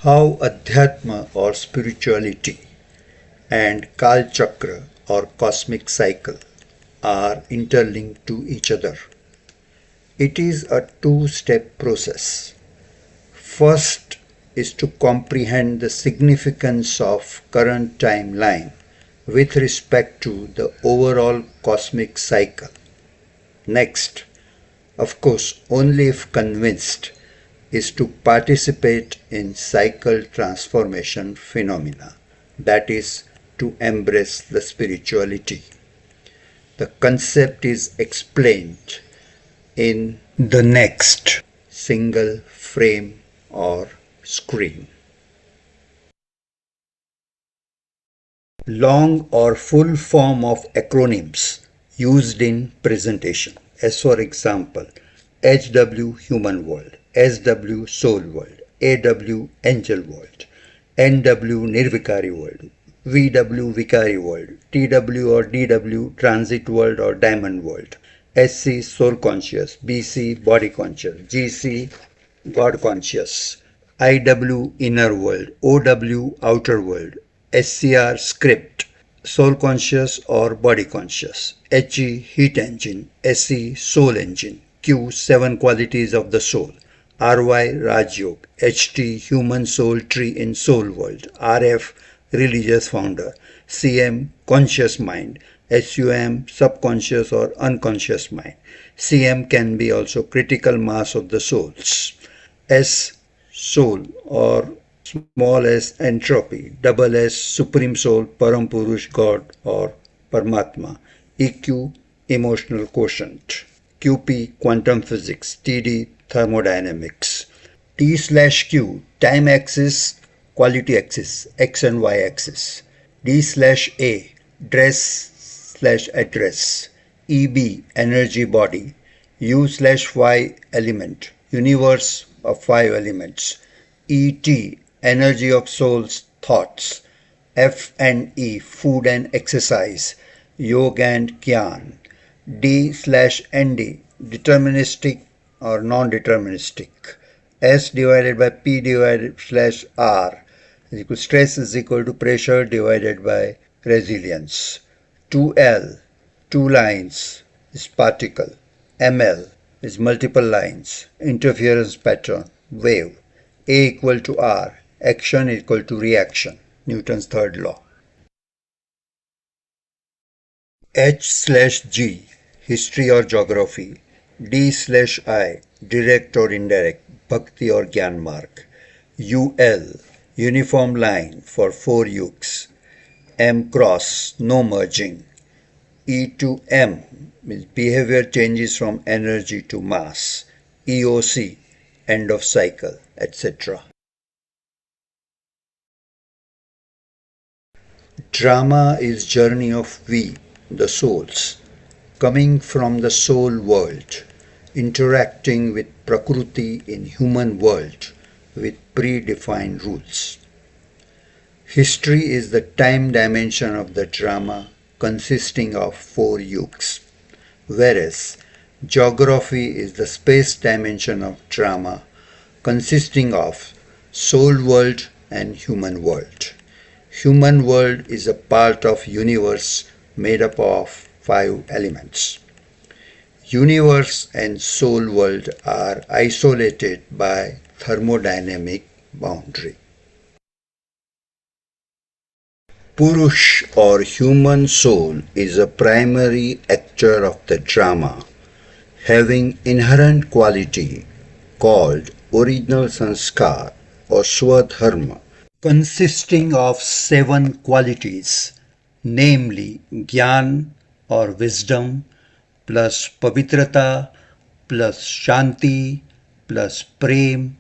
How Adhyatma or spirituality and Kal Chakra or cosmic cycle are interlinked to each other. It is a two-step process. First is to comprehend the significance of current timeline with respect to the overall cosmic cycle. Next, of course, only if convinced, is to participate in cycle transformation phenomena, that is, to embrace the spirituality. The concept is explained in the next single frame or screen. Long or full form of acronyms used in presentation, as for example, HW Human World, SW Soul World, AW Angel World, NW Nirvikari World, VW Vikari World, TW or DW Transit World or Diamond World, SC Soul Conscious, BC Body Conscious, GC God Conscious, IW Inner World, OW Outer World, SCR Script, Soul Conscious or Body Conscious, HE Heat Engine, SE Soul Engine, Q 7 Qualities of the Soul, RY Raj Yoga, HT Human Soul Tree in Soul World, RF Religious Founder, CM Conscious Mind, SUM Subconscious or Unconscious Mind. CM can be also Critical Mass of the Souls. S Soul or small s Entropy, double S Supreme Soul, Param Purush God or Paramatma. EQ Emotional Quotient. QP Quantum Physics, TD Thermodynamics. T/Q Time Axis, Quality Axis, X and Y axis. D/A Dress/Address. EB Energy Body. U/Y Element, Universe of 5 elements. ET Energy of Soul's Thoughts. F and E Food and Exercise, Yoga and Gyan. D/ND Deterministic or non-deterministic. S divided by P divided/R is equal to stress is equal to pressure divided by resilience. 2L, 2 lines is particle. ML is multiple lines, interference pattern, wave. A equal to R, action equal to reaction, Newton's third law. H/G, history or geography. D/I, direct or indirect, bhakti or gyan marg. UL, uniform line for 4 yugs. M cross, no merging. E to M means behavior changes from energy to mass. EOC, end of cycle, etc. Drama is journey of we, the souls, coming from the soul world, interacting with Prakriti in human world with predefined rules. History is the time dimension of the drama consisting of 4 yugs, whereas geography is the space dimension of drama consisting of soul world and human world. Human world is a part of universe made up of 5 elements. Universe and soul world are isolated by thermodynamic boundary. Purush or human soul is a primary actor of the drama, having inherent quality called original sanskar or swadharma, consisting of 7 qualities, namely Gyan or wisdom, plus Pavitrata, plus Shanti, plus Prem,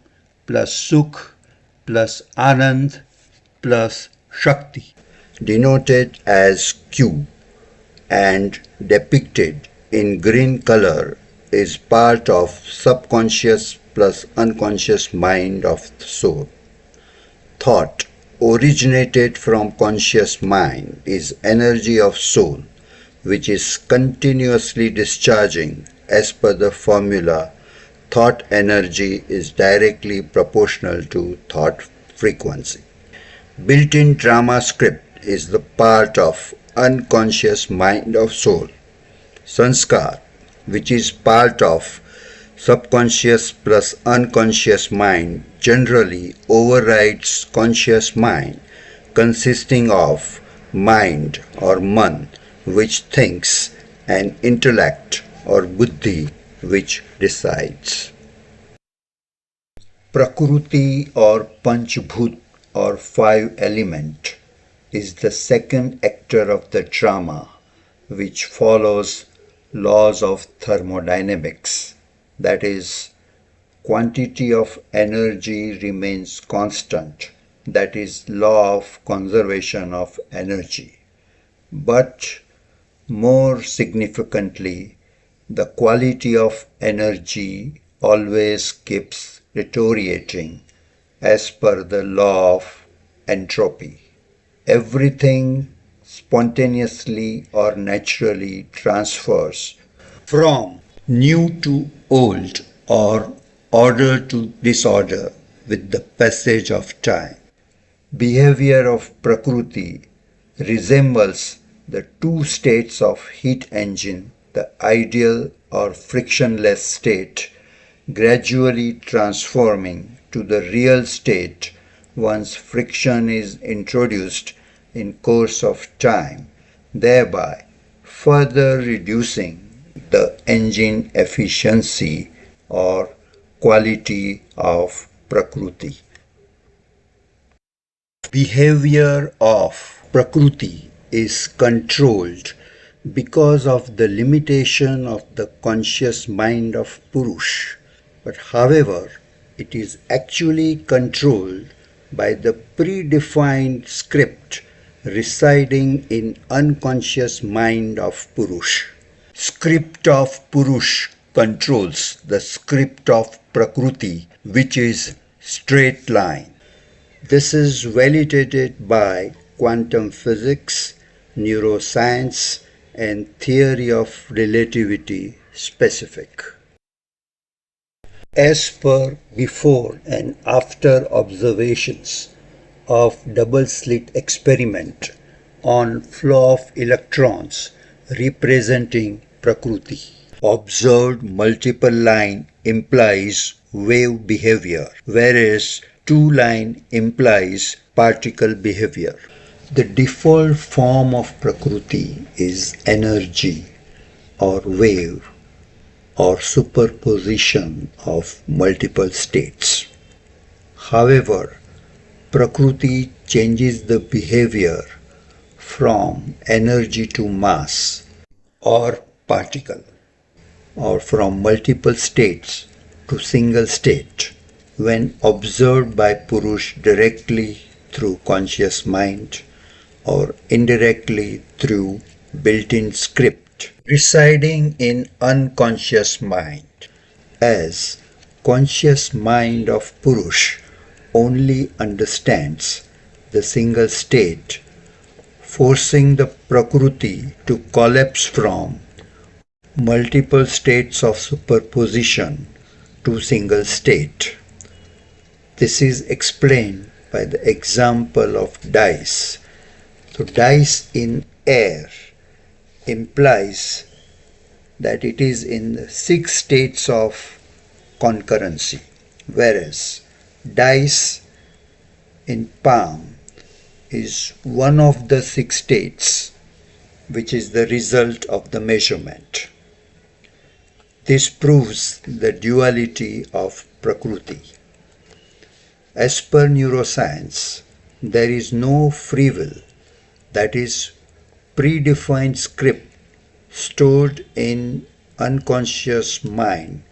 plus Sukh, plus Anand, plus Shakti, denoted as Q and depicted in green color, is part of subconscious plus unconscious mind of the soul. Thought originated from conscious mind is energy of soul, which is continuously discharging as per the formula thought energy is directly proportional to thought frequency. Built-in drama script is the part of unconscious mind of soul. Sanskar, which is part of subconscious plus unconscious mind, generally overrides conscious mind, consisting of mind or man, which thinks, and intellect or buddhi, which decides. Prakruti or Panchbhut or five element is the second actor of the drama, which follows laws of thermodynamics. That is, quantity of energy remains constant. That is, law of conservation of energy. But more significantly, the quality of energy always keeps deteriorating as per the law of entropy. Everything spontaneously or naturally transfers from new to old or order to disorder with the passage of time. Behavior of Prakriti resembles the two states of heat engine, the ideal or frictionless state, gradually transforming to the real state once friction is introduced in course of time, thereby further reducing the engine efficiency or quality of Prakriti. Behavior of Prakriti is controlled because of the limitation of the conscious mind of Purush. But however, it is actually controlled by the predefined script residing in unconscious mind of Purush. Script of Purush controls the script of Prakriti, which is straight line. This is validated by quantum physics, neuroscience, and theory of relativity specific. As per before and after observations of double-slit experiment on flow of electrons representing Prakriti, observed multiple line implies wave behavior, whereas two line implies particle behavior. The default form of Prakriti is energy or wave or superposition of multiple states. However, Prakriti changes the behavior from energy to mass or particle, or from multiple states to single state when observed by Purush directly through conscious mind or indirectly through built-in script residing in unconscious mind. As conscious mind of Purush only understands the single state, forcing the Prakriti to collapse from multiple states of superposition to single state. This is explained by the example of dice. So dice in air implies that it is in the 6 states of concurrency, whereas dice in palm is one of the 6 states, which is the result of the measurement. This proves the duality of Prakriti. As per neuroscience, there is no free will, that is, predefined script stored in unconscious mind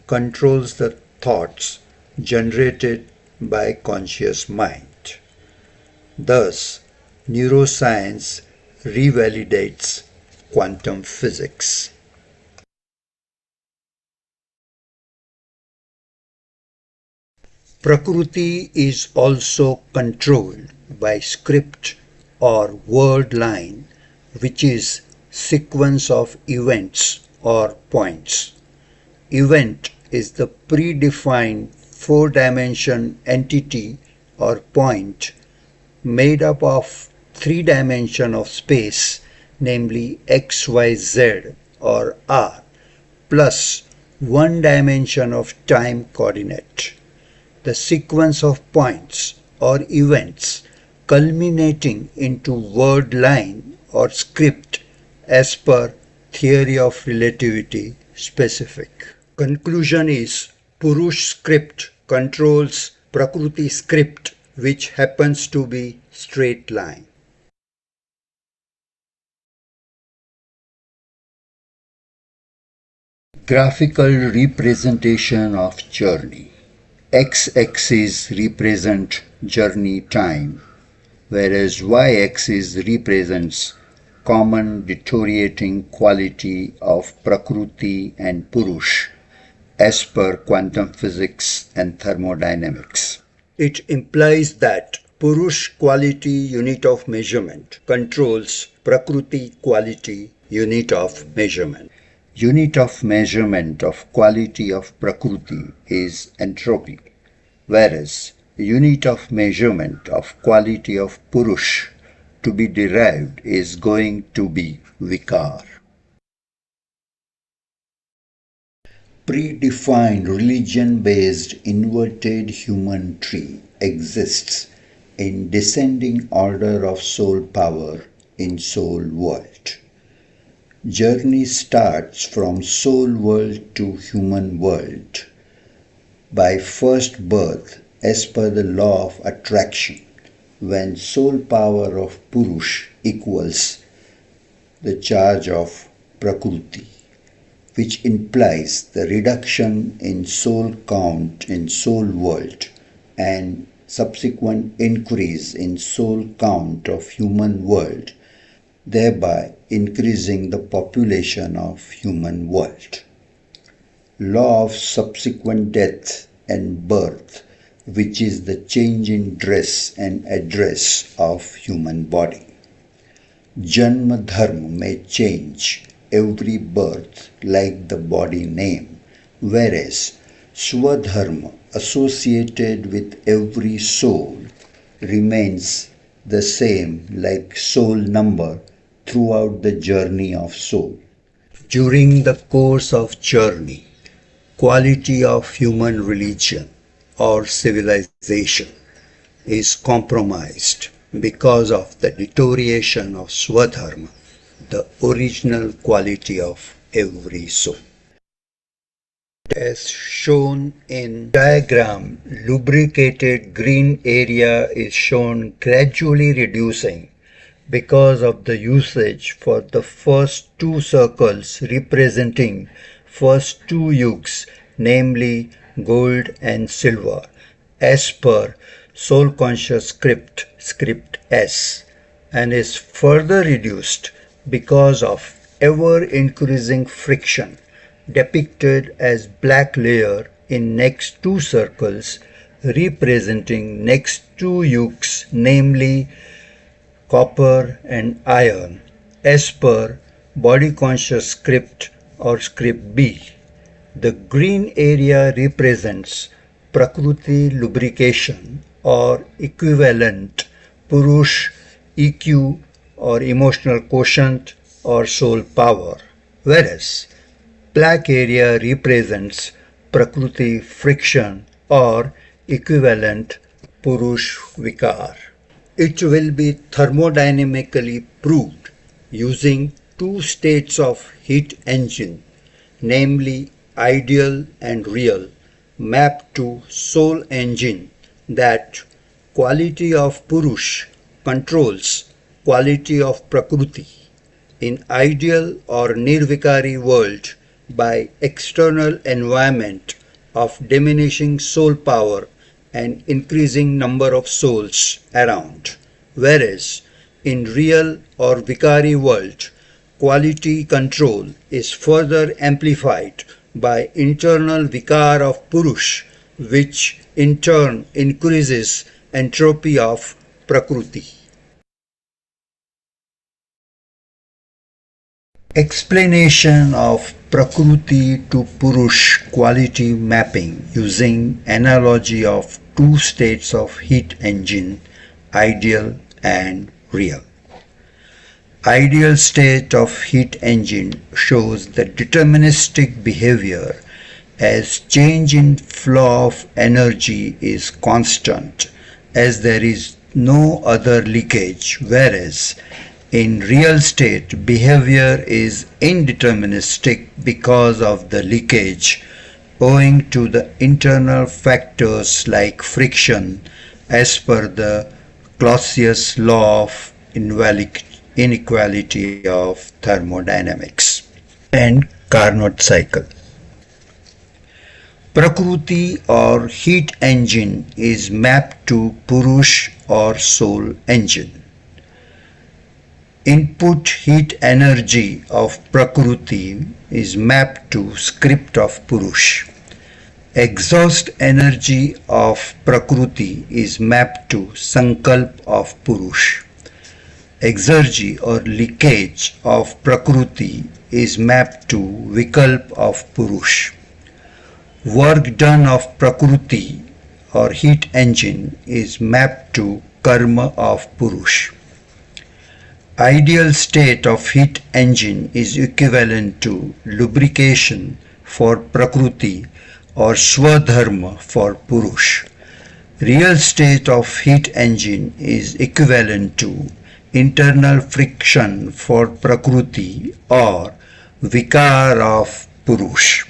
controls the thoughts generated by conscious mind. Thus, neuroscience revalidates quantum physics. Prakriti is also controlled by script or word line, which is sequence of events or points. Event is the predefined 4-dimension entity or point made up of 3 dimensions of space, namely x, y, z or r, plus 1 dimension of time coordinate. The sequence of points or events culminating into word line or script as per theory of relativity specific. Conclusion is Purush script controls Prakruti script, which happens to be straight line. Graphical representation of journey. X-axis represents journey time, whereas y-axis represents common deteriorating quality of Prakruti and Purush as per quantum physics and thermodynamics. It implies that Purush quality unit of measurement controls Prakruti quality unit of measurement. Unit of measurement of quality of Prakruti is entropy, whereas unit of measurement of quality of Purush to be derived is going to be Vikar. Predefined religion-based inverted human tree exists in descending order of soul power in soul world. Journey starts from soul world to human world by first birth as per the law of attraction, when soul power of Purush equals the charge of Prakruti, which implies the reduction in soul count in soul world and subsequent increase in soul count of human world, thereby increasing the population of human world. Law of subsequent death and birth, which is the change in dress and address of human body. Janma dharma may change every birth like the body name, whereas swadharma associated with every soul remains the same like soul number throughout the journey of soul. During the course of journey, quality of human religion or civilization is compromised because of the deterioration of swadharma, the original quality of every soul. As shown in diagram, lubricated green area is shown gradually reducing because of the usage for the first 2 circles representing first 2 yugas, namely gold and silver, as per soul conscious script S, and is further reduced because of ever increasing friction depicted as black layer in next 2 circles representing next 2 yugas, namely copper and iron, as per body conscious script or script B. The green area represents Prakruti lubrication or equivalent Purush EQ or emotional quotient or soul power, whereas black area represents Prakruti friction or equivalent Purush Vikar. It will be thermodynamically proved using 2 states of heat engine, namely ideal and real, mapped to soul engine, that quality of Purush controls quality of Prakruti in ideal or nirvikari world by external environment of diminishing soul power and increasing number of souls around, whereas in real or vikari world, quality control is further amplified by internal vikar of Purush, which in turn increases entropy of Prakruti. Explanation of Prakruti to Purush quality mapping using analogy of two states of heat engine, ideal and real. Ideal state of heat engine shows the deterministic behavior as change in flow of energy is constant as there is no other leakage, whereas in real state behavior is indeterministic because of the leakage owing to the internal factors like friction as per the Clausius law of inequality of thermodynamics and Carnot cycle. Prakruti or heat engine is mapped to Purush or soul engine. Input heat energy of Prakruti is mapped to script of Purush. Exhaust energy of Prakruti is mapped to Sankalp of Purush. Exergy or leakage of Prakruti is mapped to Vikalp of Purush. Work done of Prakruti or heat engine is mapped to Karma of Purush. Ideal state of heat engine is equivalent to lubrication for Prakruti or Swadharma for Purush. Real state of heat engine is equivalent to internal friction for Prakruti or Vikar of Purush.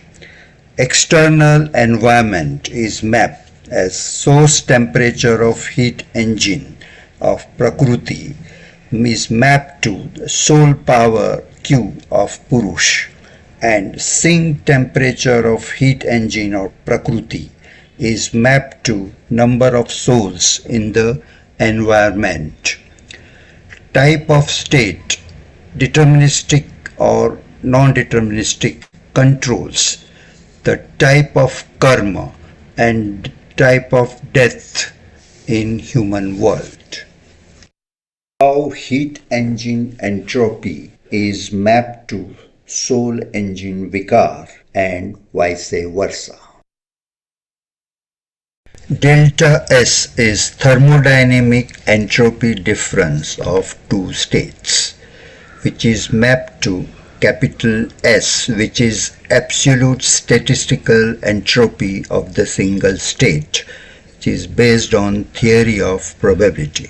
External environment is mapped as source temperature of heat engine of Prakruti is mapped to the soul power Q of Purush, and sink temperature of heat engine of Prakruti is mapped to number of souls in the environment. Type of state, deterministic or non-deterministic, controls the type of karma and type of death in human world. How heat engine entropy is mapped to soul engine vikar and vice versa. Delta S is thermodynamic entropy difference of two states, which is mapped to capital S, which is absolute statistical entropy of the single state, which is based on theory of probability.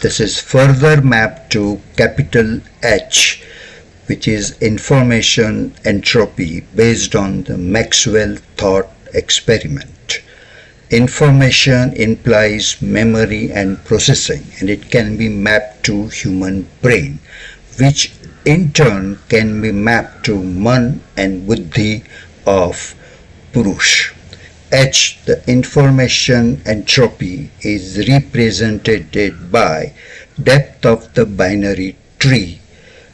This is further mapped to capital H, which is information entropy based on the Maxwell thought experiment. Information implies memory and processing, and it can be mapped to human brain, which in turn can be mapped to Man and Buddhi of Purush. H, the information entropy, is represented by depth of the binary tree,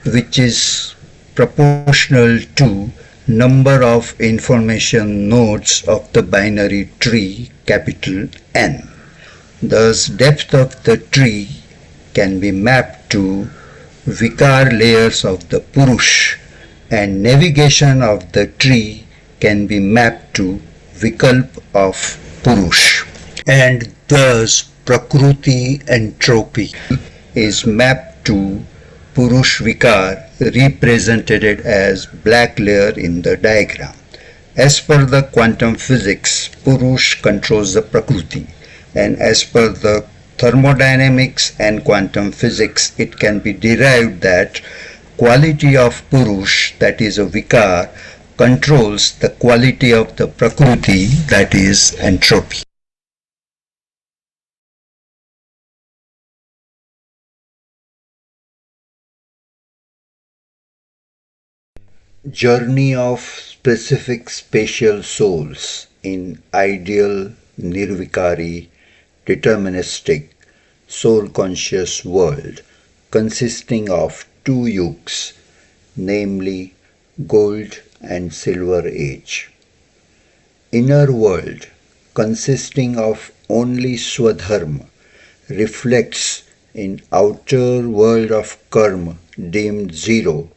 which is proportional to number of information nodes of the binary tree, capital N. Thus, depth of the tree can be mapped to Vikar layers of the Purush, and navigation of the tree can be mapped to Vikalp of Purush. And thus, Prakruti entropy is mapped to Purush Vikar, represented as black layer in the diagram. As per the quantum physics, Purush controls the Prakruti, and as per the thermodynamics and quantum physics, it can be derived that quality of Purush, that is a Vikar, controls the quality of the Prakruti, that is entropy. Journey of specific spatial souls in ideal nirvikari deterministic soul conscious world consisting of two yugs, namely gold and silver age. Inner world consisting of only Swadharma reflects in outer world of karma deemed zero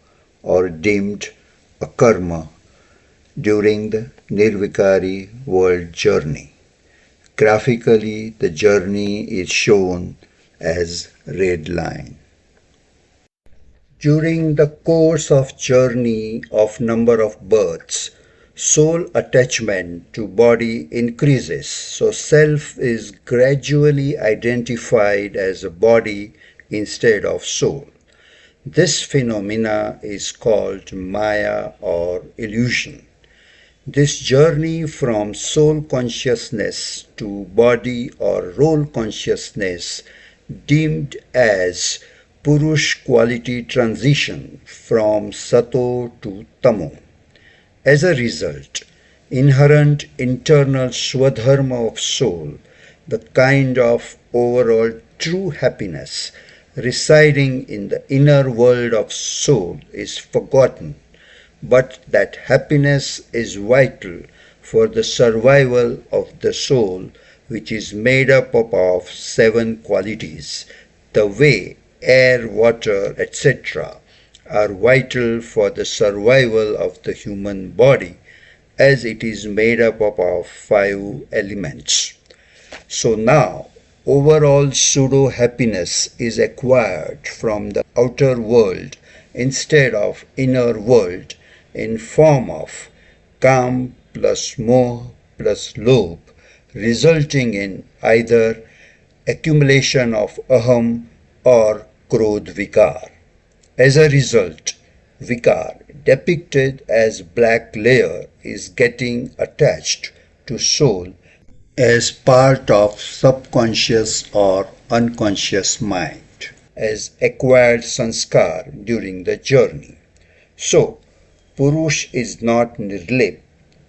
or deemed akarma during the nirvikari world journey. Graphically, the journey is shown as red line. During the course of journey of number of births, soul attachment to body increases, so self is gradually identified as a body instead of soul. This phenomena is called Maya or illusion. This journey from soul consciousness to body or role consciousness, deemed as Purush quality transition from Sato to Tamo. As a result, inherent internal swadharma of soul, the kind of overall true happiness residing in the inner world of soul, is forgotten, but that happiness is vital for the survival of the soul, which is made up of 7 qualities, the way air, water, etc. are vital for the survival of the human body, as it is made up of 5 elements. So now, overall pseudo happiness is acquired from the outer world instead of inner world in form of calm plus moh plus lobh, resulting in either accumulation of aham or krodh vikar. As a result, vikar, depicted as black layer, is getting attached to soul as part of subconscious or unconscious mind, as acquired sanskar during the journey. So, Purush is not nirlip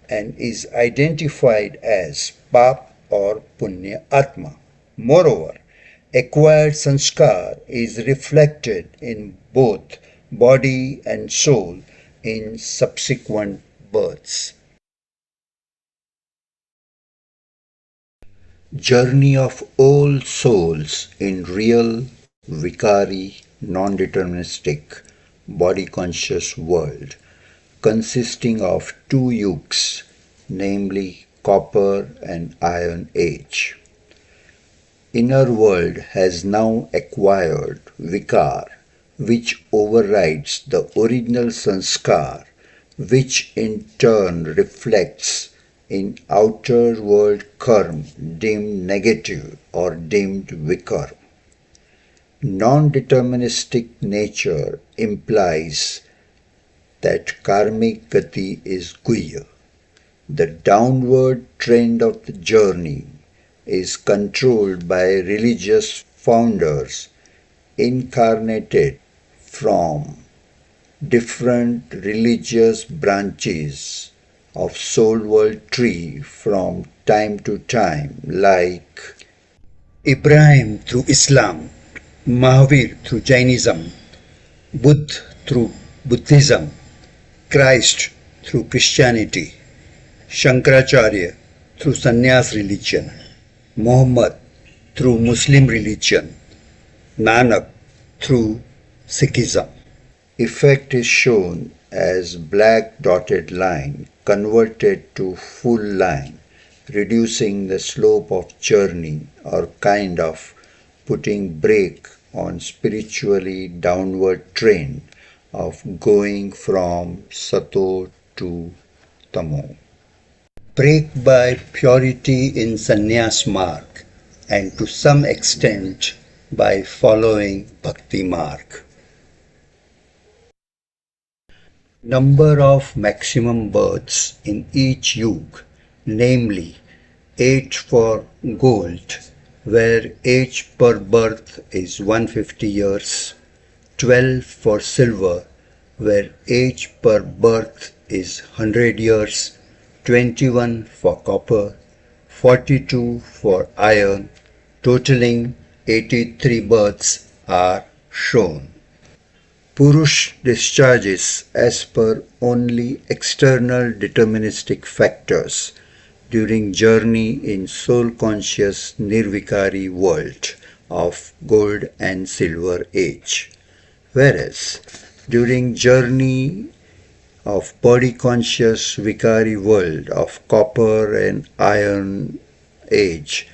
and is identified as Pap or Punya Atma. Moreover, acquired sanskar is reflected in both body and soul in subsequent births. Journey of all souls in real, vikari, non-deterministic, body-conscious world, consisting of 2 yugs, namely copper and iron age. Inner world has now acquired vikar, which overrides the original sanskar, which in turn reflects in outer world karma deemed negative or deemed vikar. Non-deterministic nature implies that karmic gati is guhya. The downward trend of the journey is controlled by religious founders incarnated from different religious branches of soul world tree from time to time, like Ibrahim through Islam, Mahavir through Jainism, Buddha through Buddhism, Christ through Christianity, Shankaracharya through Sannyas religion, Muhammad through Muslim religion, Nanak through Sikhism. Effect is shown as black dotted line converted to full line, reducing the slope of journey or kind of putting brake on spiritually downward trend of going from Sato to Tamo. Break by purity in sannyas marg, and to some extent by following bhakti marg. Number of maximum births in each yug, namely 8 for gold, where age per birth is 150 years, 12 for silver, where age per birth is 100 years, 21 for copper, 42 for iron, totaling 83 births are shown. Purush discharges as per only external deterministic factors during journey in soul-conscious nirvikari world of gold and silver age, whereas during journey of body-conscious vikari world of copper and iron, age,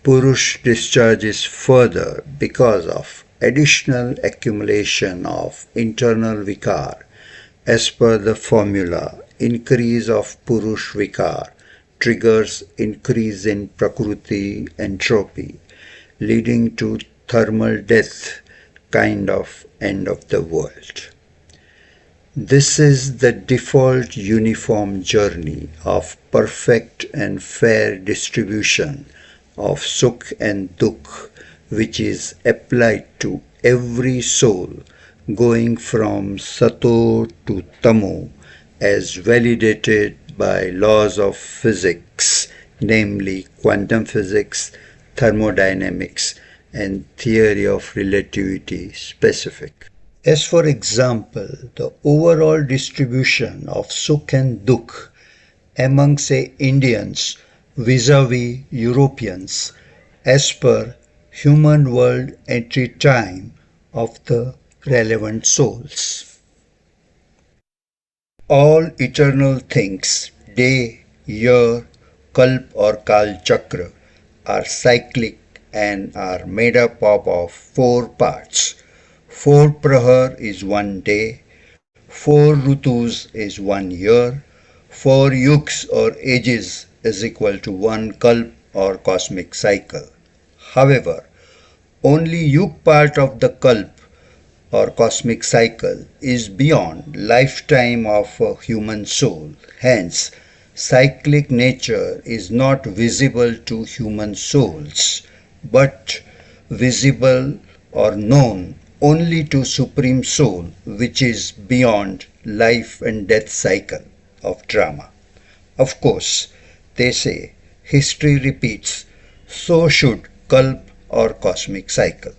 Purush discharges further because of additional accumulation of internal vikar. As per the formula, increase of Purush vikar triggers increase in Prakriti entropy, leading to thermal death, kind of end of the world. This is the default uniform journey of perfect and fair distribution of Sukh and Dukh, which is applied to every soul going from Sato to Tamo as validated by laws of physics, namely quantum physics, thermodynamics, and theory of relativity specific. As for example, the overall distribution of Sukh and Dukh among say Indians vis-a-vis Europeans as per human world entry time of the relevant souls. All eternal things, day, year, kalp or kal chakra, are cyclic and are made up of four parts. 4 prahar is 1 day, 4 rutus is 1 year, 4 yugs or ages is equal to 1 kalp or cosmic cycle. However, only yug part of the kalp or cosmic cycle is beyond lifetime of a human soul. Hence, cyclic nature is not visible to human souls, but visible or known only to Supreme Soul, which is beyond life and death cycle of drama. Of course, they say history repeats, so should kalp or cosmic cycle.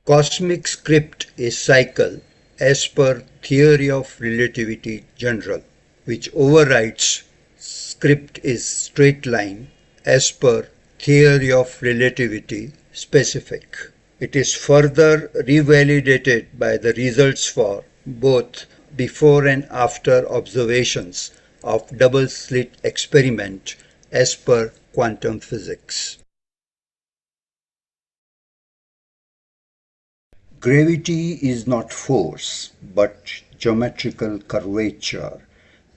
Cosmic script is cycle as per theory of relativity general, which overrides script is straight line as per theory of relativity specific. It is further revalidated by the results for both before and after observations of double slit experiment as per quantum physics. Gravity is not force but geometrical curvature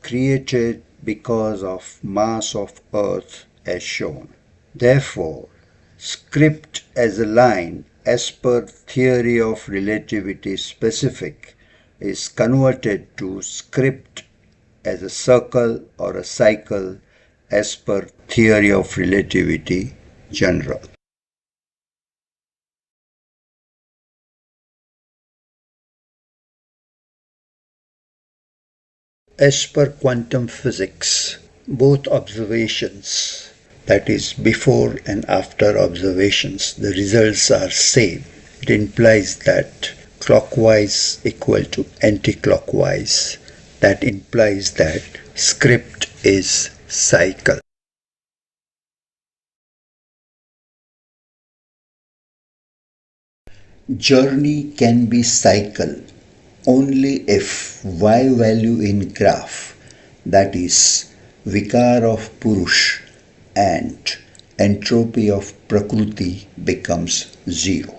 created because of mass of earth as shown. Therefore, script as a line as per theory of relativity specific is converted to script as a circle or a cycle as per theory of relativity general. As per quantum physics, both observations, that is before and after observations, the results are same. It implies that clockwise equal to anti-clockwise. That implies that script is cycle. Journey can be cycle only if y value in graph, that is vikar of Purush and entropy of Prakriti becomes 0.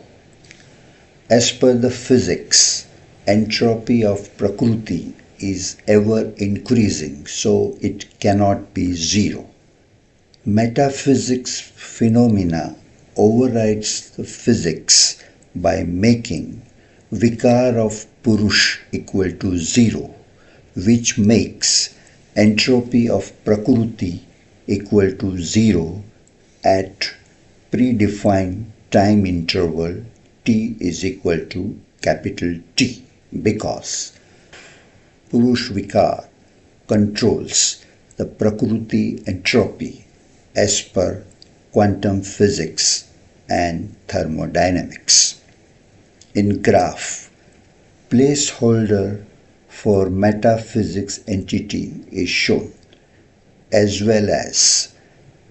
As per the physics, entropy of Prakriti is ever increasing, so it cannot be 0. Metaphysics phenomena overrides the physics by making vikar of Purush equal to 0, which makes entropy of Prakriti equal to 0 at predefined time interval t is equal to capital T, because Purush vikar controls the Prakriti entropy as per quantum physics and thermodynamics. In graph, placeholder for metaphysics entity is shown, as well as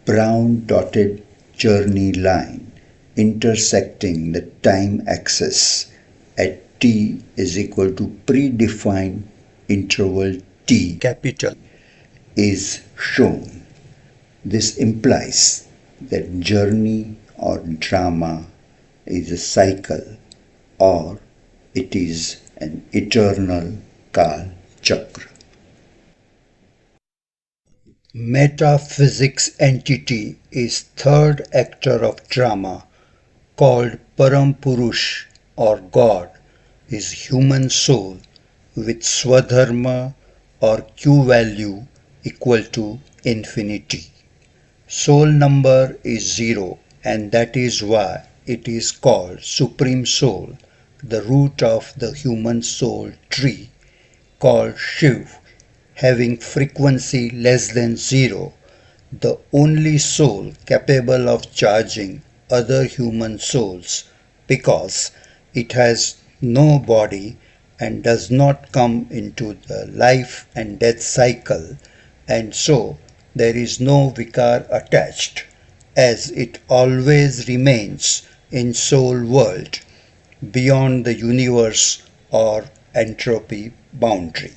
brown dotted journey line intersecting the time axis at t is equal to predefined interval t capital is shown. This implies that journey or drama is a cycle or it is an eternal Kal Chakra. Metaphysics entity is third actor of drama called Param Purush or God is human soul with Swadharma or Q value equal to infinity. Soul number is 0 and that is why it is called Supreme Soul, the root of the human soul tree called Shiv, having frequency less than 0, the only soul capable of charging other human souls because it has no body and does not come into the life and death cycle, and so there is no vikar attached, as it always remains in soul world beyond the universe or entropy boundary.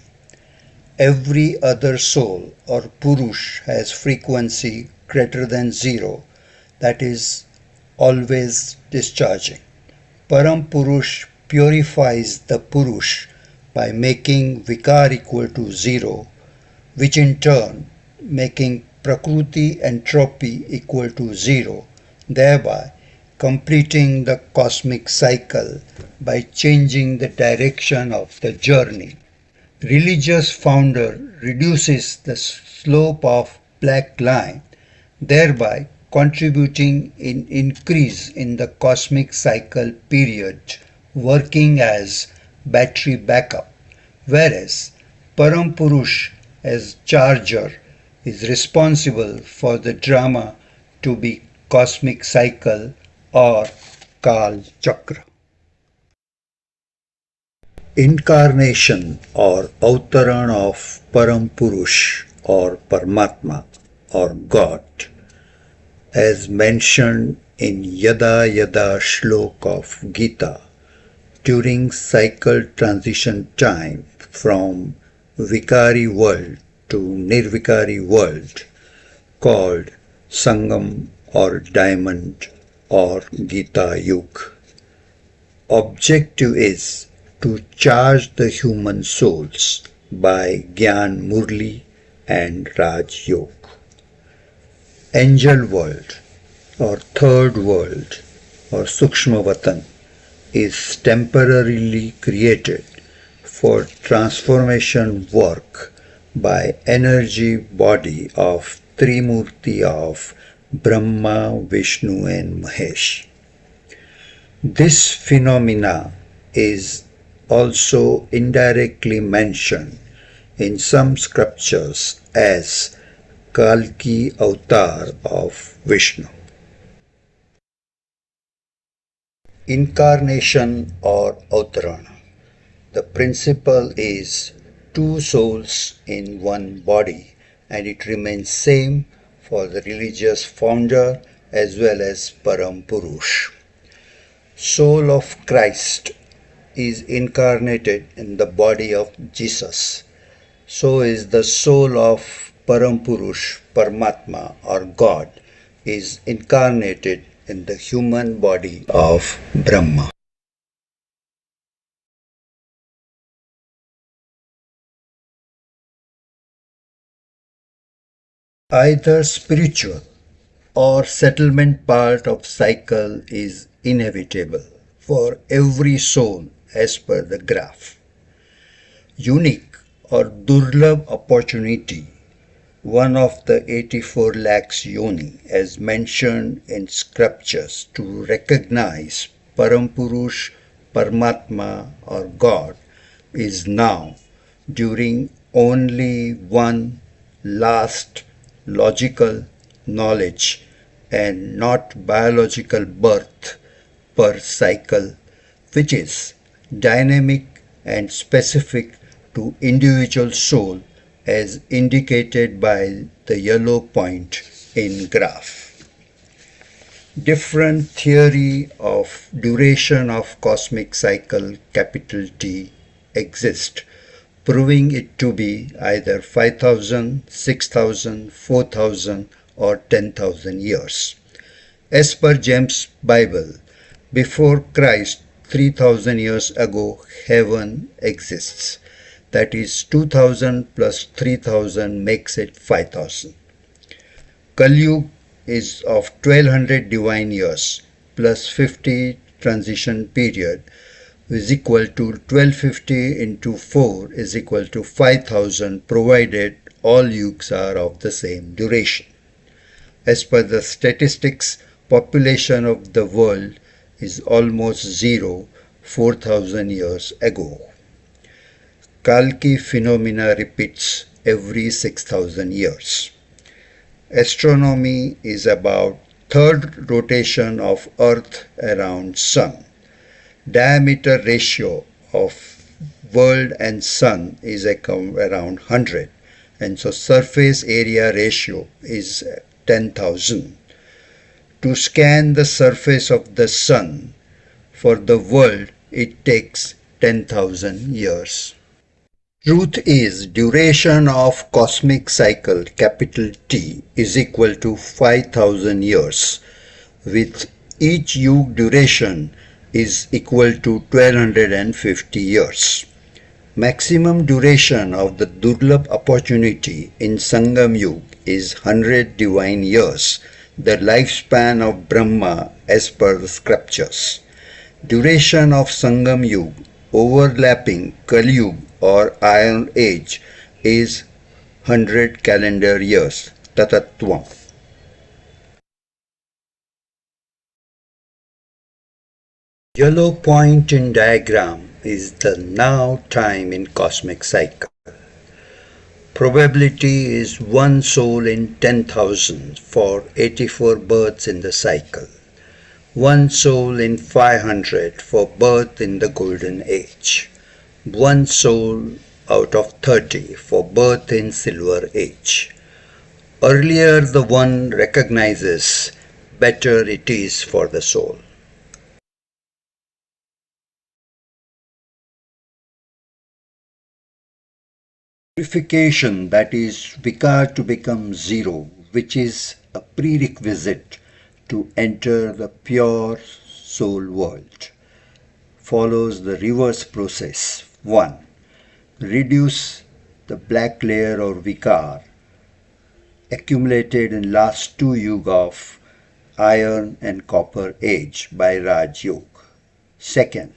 Every other soul or Purush has frequency greater than 0, that is always discharging. Param Purush purifies the Purush by making Vikar equal to 0, which in turn making Prakruti entropy equal to 0, thereby completing the cosmic cycle by changing the direction of the journey. Religious founder reduces the slope of black line, thereby contributing in increase in the cosmic cycle period, working as battery backup, whereas Param Purush as charger is responsible for the drama to be cosmic cycle or Kal Chakra. Incarnation or Avtaran of Param Purush or Paramatma or God, as mentioned in Yada Yada Shlok of Gita, during cycle transition time from Vikari world to Nirvikari world, called Sangam or Diamond or Gita Yug. Objective is to charge the human souls by Gyan Murli and Raj Yog. Angel world or third world or Sukshmavatan is temporarily created for transformation work by energy body of Trimurti of Brahma, Vishnu and Mahesh. This phenomena is also indirectly mentioned in some scriptures as Kalki avatar of Vishnu. Incarnation or Avtarana. The principle is two souls in one body, and it remains same for the religious founder as well as Param Purush. Soul of Christ is incarnated in the body of Jesus. So is the soul of Param Purush, Paramatma or God is incarnated in the human body of Brahma. Either spiritual or settlement part of cycle is inevitable for every soul as per the graph. Unique or Durlabh opportunity, one of the 84 lakhs yoni as mentioned in scriptures to recognize Param Purush, Paramatma or God is now during only one last logical knowledge and not biological birth per cycle, which is dynamic and specific to individual soul as indicated by the yellow point in graph. Different theory of duration of cosmic cycle capital T exist, proving it to be either 5,000, 6,000, 4,000 or 10,000 years. As per James' Bible, before Christ, 3000 years ago, heaven exists. That is 2000 plus 3000 makes it 5000. Kali is of 1200 divine years plus 50 transition period is equal to 1250 into 4 is equal to 5000 provided all yugs are of the same duration. As per the statistics, population of the world is almost zero 4000 years ago. Kalki phenomena repeats every 6000 years. Astronomy is about third rotation of Earth around Sun. Diameter ratio of world and Sun is around 100, and so surface area ratio is 10,000. To scan the surface of the Sun for the world, it takes 10,000 years. Truth is, duration of cosmic cycle capital T is equal to 5000 years, with each yug duration is equal to 1250 years. Maximum duration of the Durlabh opportunity in Sangam Yug is 100 divine years, the lifespan of Brahma as per the scriptures. Duration of Sangam Yug overlapping Kali Yug or Iron Age is 100 calendar years, tatatvam. Yellow point in diagram is the now time in cosmic cycle. Probability is 1 soul in 10,000 for 84 births in the cycle. 1 soul in 500 for birth in the golden age. 1 soul out of 30 for birth in silver age. Earlier the one recognizes, better it is for the soul. Purification, that is vikar to become zero, which is a prerequisite to enter the pure soul world, follows the reverse process. 1. Reduce the black layer or vikar accumulated in last 2 yuga of iron and copper age by Raj Yoga. 2nd.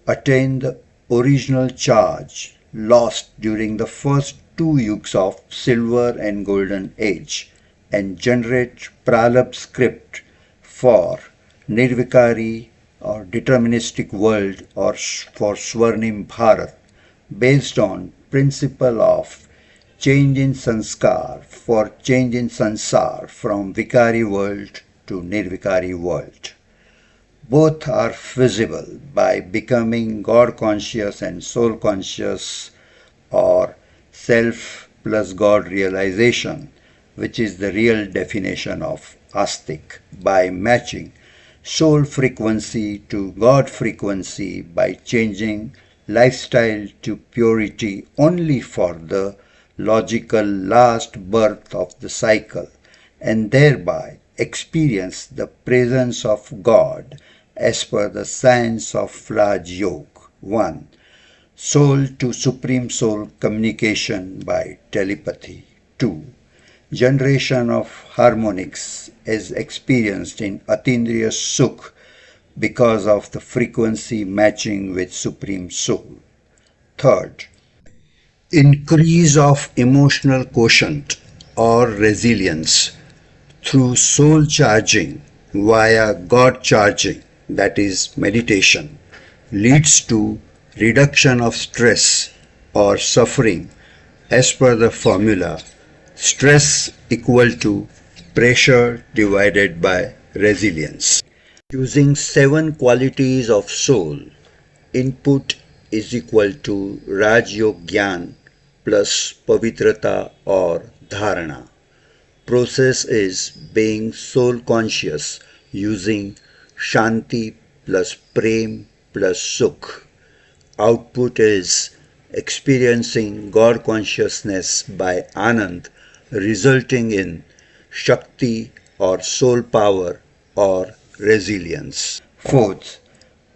Attain the original charge lost during the first 2 yugs of silver and golden age and generate pralabh script for nirvikari or deterministic world or for Swarnim Bharat based on principle of change in sanskar for change in sansar from vikari world to nirvikari world. Both are feasible by becoming God conscious and soul conscious or self plus God realization, which is the real definition of astik, by matching soul frequency to God frequency by changing lifestyle to purity only for the logical last birth of the cycle and thereby experience the presence of God as per the science of Raj Yoga. 1. Soul to Supreme Soul communication by telepathy. 2. Generation of harmonics as experienced in Atindriya Sukh because of the frequency matching with Supreme Soul. 3rd. Increase of emotional quotient or resilience through soul charging via God charging, that is meditation, leads to reduction of stress or suffering as per the formula stress equal to pressure divided by resilience. Using 7 qualities of soul, input is equal to Raj Yoga Gyan plus Pavitrata or Dharana. Process is being soul conscious using Shanti plus Prem plus Sukh. Output is experiencing God consciousness by Anand resulting in Shakti or soul power or resilience. Fourth,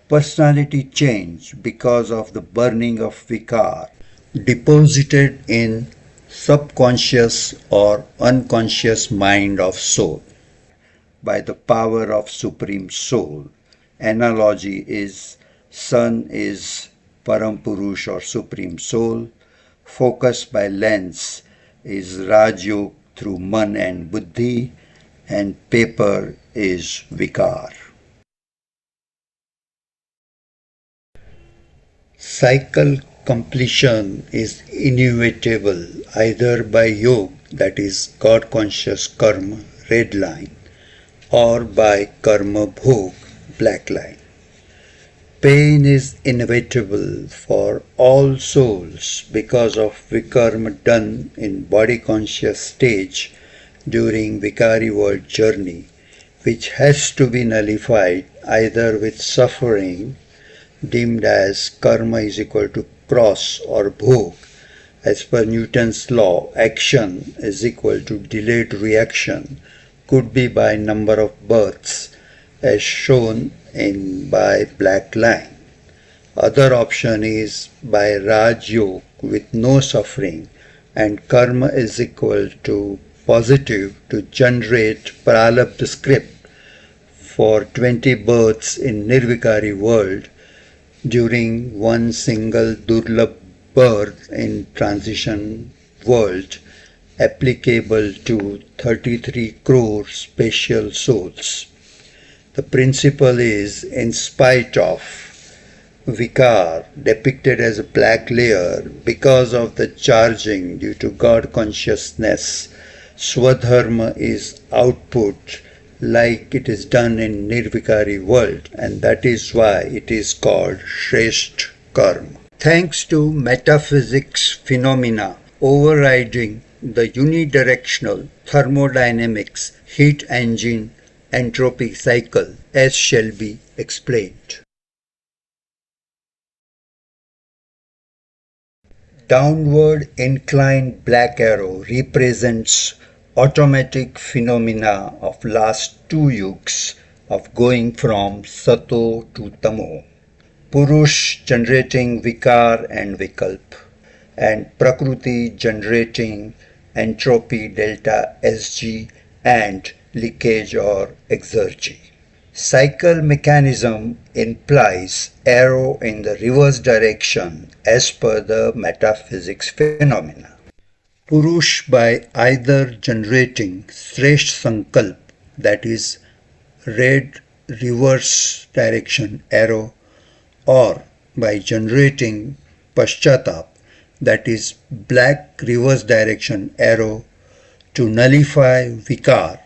personality change because of the burning of vikar deposited in subconscious or unconscious mind of soul by the power of Supreme Soul. Analogy is Sun is Param Purush or Supreme Soul. Focus by lens is Rajyog through Man and Buddhi, and paper is Vikar. Cycle completion is inevitable either by yog, that is God conscious karma, red line, or by karma bhog, black line. Pain is inevitable for all souls because of vikarma done in body conscious stage during Vikari world journey, which has to be nullified either with suffering deemed as karma is equal to cross or bhog. As per Newton's law, action is equal to delayed reaction, could be by number of births as shown in by black line. Other option is by Raj Yoga with no suffering, and karma is equal to positive to generate pralabdha script for 20 births in Nirvikari world during one single Durlabh birth in transition world applicable to 33 crore special souls. The principle is, in spite of vikar depicted as a black layer because of the charging due to God consciousness, swadharma is output like it is done in Nirvikari world, and that is why it is called Shrestha Karma. Thanks to metaphysics phenomena overriding the unidirectional thermodynamics heat engine entropy cycle, as shall be explained. Downward inclined black arrow represents automatic phenomena of last two yugs of going from sato to tamo. Purush generating vikar and vikalp, and Prakruti generating entropy delta Sg and leakage or exergy. Cycle mechanism implies arrow in the reverse direction as per the metaphysics phenomena. Purush by either generating Sresht Sankalp, that is red reverse direction arrow, or by generating Paschatap, that is black reverse direction arrow, to nullify vikar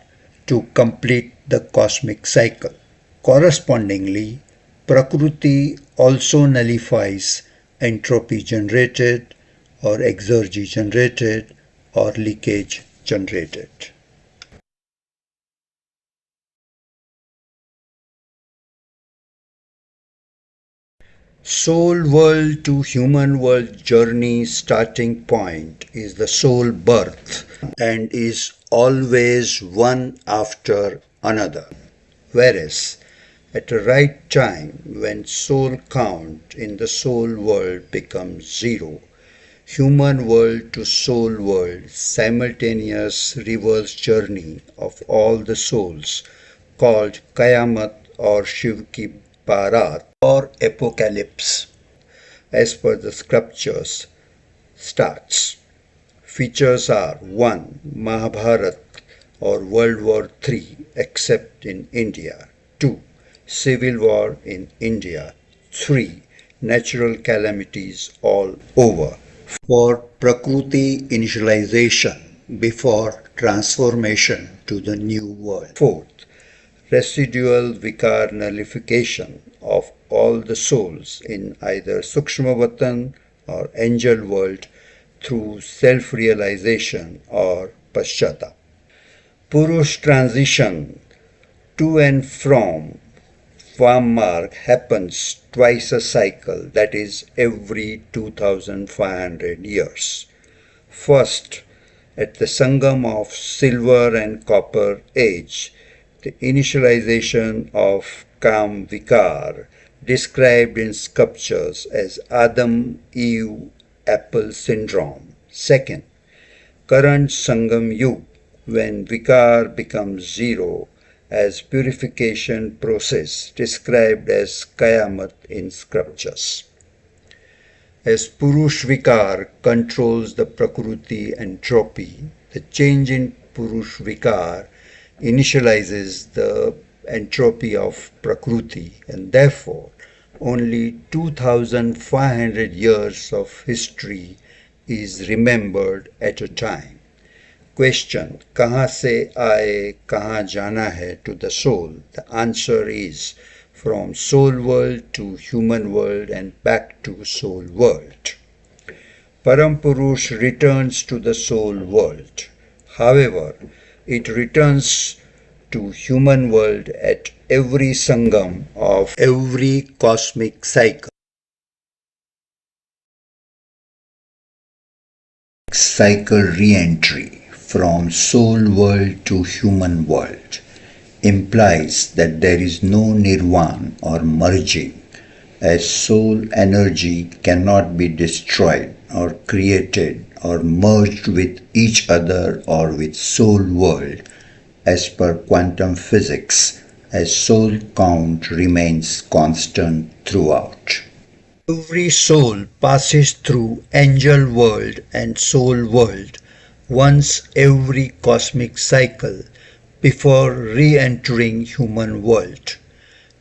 to complete the cosmic cycle. Correspondingly, Prakruti also nullifies entropy generated or exergy generated or leakage generated. Soul world to human world journey starting point is the soul birth and is always one after another. Whereas at the right time when soul count in the soul world becomes zero, human world to soul world simultaneous reverse journey of all the souls called Kayamat or Shiv Ki Barat or Apocalypse as per the scriptures starts. Features are 1. Mahabharat or World War III except in India. 2. Civil war in India. 3. Natural calamities all over. For Prakruti initialization before transformation to the new world. 4th. Residual vikar nullification of all the souls in either Sukshmavatan or angel world through self-realization or Paschatap. Purush transition to and from Vamarg happens twice a cycle, that is every 2500 years. First, at the Sangam of silver and copper age, The initialization of Kam Vikar, described in sculptures as Adam-Eve apple syndrome. Second, current Sangam Yug, when Vikar becomes zero, as purification process described as Kayamat in sculptures. As Purush Vikar controls the Prakruti entropy, the change in Purush Vikar initializes the entropy of Prakruti, and therefore only 2500 years of history is remembered at a time. Question: कहाँ से आए, कहाँ जाना है to the soul? The answer is from soul world to human world and back to soul world. Param Purush returns to the soul world. However, it returns to human world at every sangam of every cosmic cycle. Cycle re-entry from soul world to human world implies that there is no nirvana or merging, as soul energy cannot be destroyed or created or merged with each other or with soul world as per quantum physics, as soul count remains constant throughout. Every soul passes through angel world and soul world once every cosmic cycle before re-entering human world.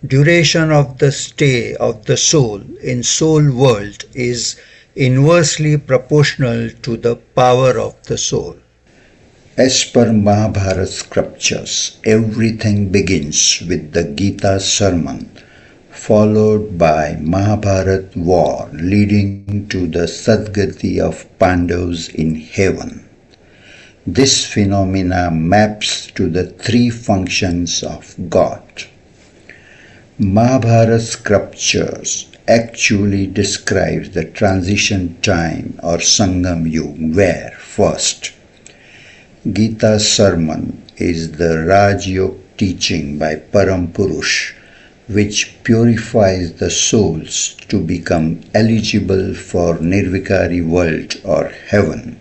Duration of the stay of the soul in soul world is inversely proportional to the power of the soul. As per Mahabharata scriptures, everything begins with the Gita sermon, followed by Mahabharata war leading to the Sadgati of Pandavas in heaven. This phenomena maps to the three functions of God. Mahabharata scriptures actually describes the transition time or Sangam Yug, where first, Gita sermon is the Raj Yoga teaching by Param Purush, which purifies the souls to become eligible for Nirvikari world or heaven